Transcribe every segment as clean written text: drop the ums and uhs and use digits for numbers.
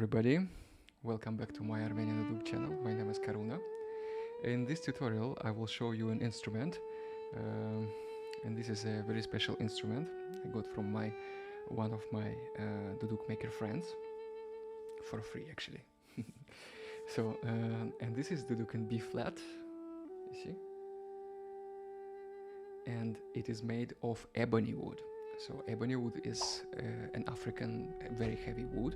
everybody, welcome back to my Armenian channel. My name is Karuna. In this tutorial I will show you an instrument, and this is a very special instrument I got from one of my duduk maker friends for free actually. So and this is duduk in B flat, you see, and it is made of ebony wood. So ebony wood is an African very heavy wood,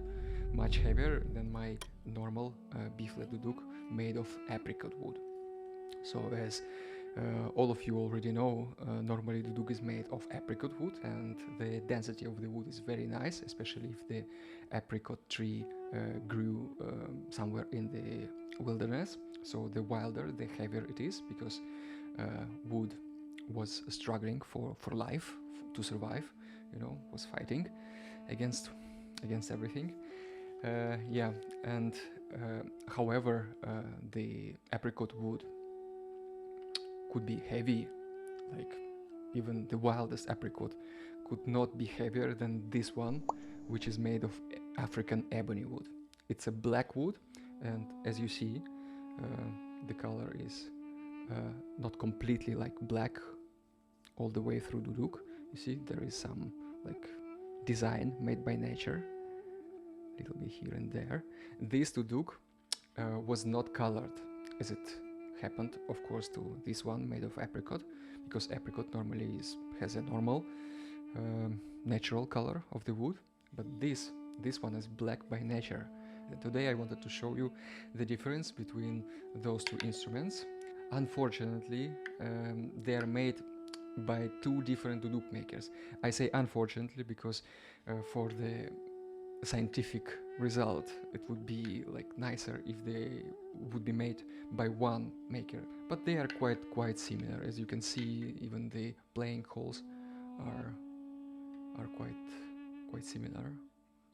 much heavier than my normal B-flat duduk made of apricot wood. So as all of you already know, normally duduk is made of apricot wood, and the density of the wood is very nice, especially if the apricot tree grew somewhere in the wilderness. So the wilder, the heavier it is, because wood was struggling for life, to survive, you know, was fighting against everything. Yeah, and however, the apricot wood could be heavy, like even the wildest apricot could not be heavier than this one, which is made of African ebony wood. It's a black wood, and as you see, the color is not completely like black all the way through duduk. You see, there is some like design made by nature, a little bit here and there. This duduk was not colored, as it happened, of course, to this one made of apricot, because apricot normally has a normal natural color of the wood, but this one is black by nature. And today I wanted to show you the difference between those two instruments. Unfortunately, they are made by two different duduk makers. I say unfortunately because for the scientific result it would be like nicer if they would be made by one maker, but they are quite similar. As you can see, even the playing holes are quite similar,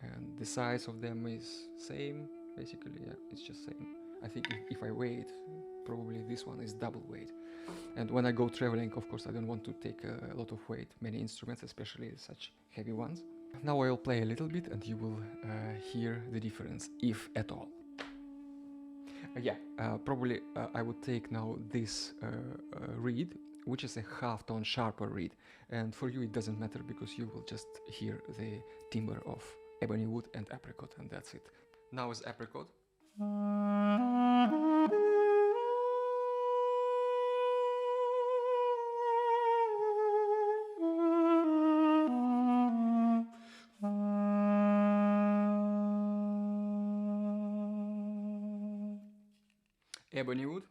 and the size of them is same basically. Yeah, it's just same. I think if I weigh it, probably this one is double weight. And when I go traveling, of course, I don't want to take a lot of weight, many instruments, especially such heavy ones. Now I will play a little bit and you will hear the difference, if at all. Probably I would take now this reed, which is a half-tone sharper reed. And for you it doesn't matter, because you will just hear the timbre of ebony wood and apricot, and that's it. Now is apricot. Ebony wood.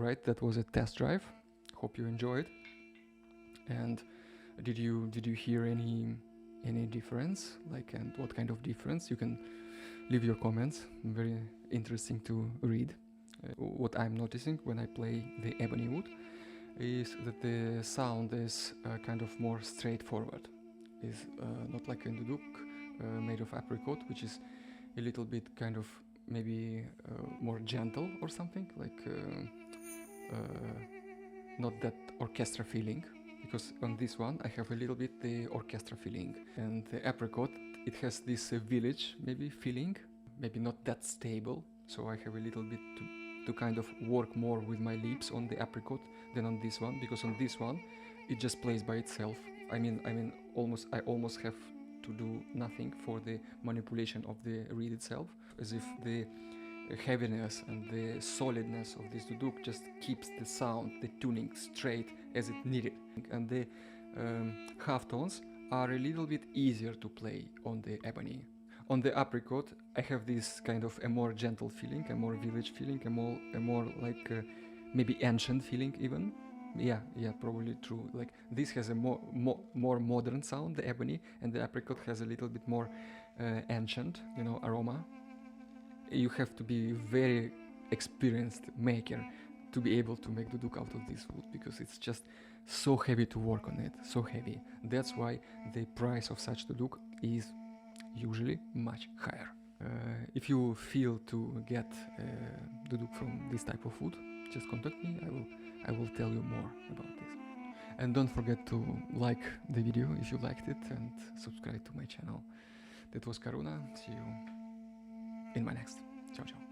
right, that was a test drive. Hope you enjoyed. And did you hear any difference, like, and what kind of difference? You can leave your comments. Very interesting to read. What I'm noticing when I play the ebony wood is that the sound is kind of more straightforward. Is not like a duduk made of apricot, which is a little bit kind of maybe more gentle or something, like not that orchestra feeling, because on this one I have a little bit the orchestra feeling, and the apricot, it has this village maybe feeling, maybe not that stable, so I have a little bit to kind of work more with my lips on the apricot than on this one, because on this one it just plays by itself. I mean I almost have to do nothing for the manipulation of the reed itself, as if the heaviness and the solidness of this duduk just keeps the sound, the tuning straight as it needed. And the half tones are a little bit easier to play on the ebony. On the apricot, I have this kind of a more gentle feeling, a more village feeling, a more like maybe ancient feeling even. Yeah, probably true. Like this has a more modern sound, the ebony, and the apricot has a little bit more ancient, you know, aroma. You have to be very experienced maker to be able to make duduk out of this wood, because it's just so heavy to work on it, so heavy. That's why the price of such duduk is usually much higher. If you feel to get duduk from this type of wood, just contact me. I will tell you more about this. And don't forget to like the video if you liked it, and subscribe to my channel. That was Karuna. See you in my next. Ciao, ciao.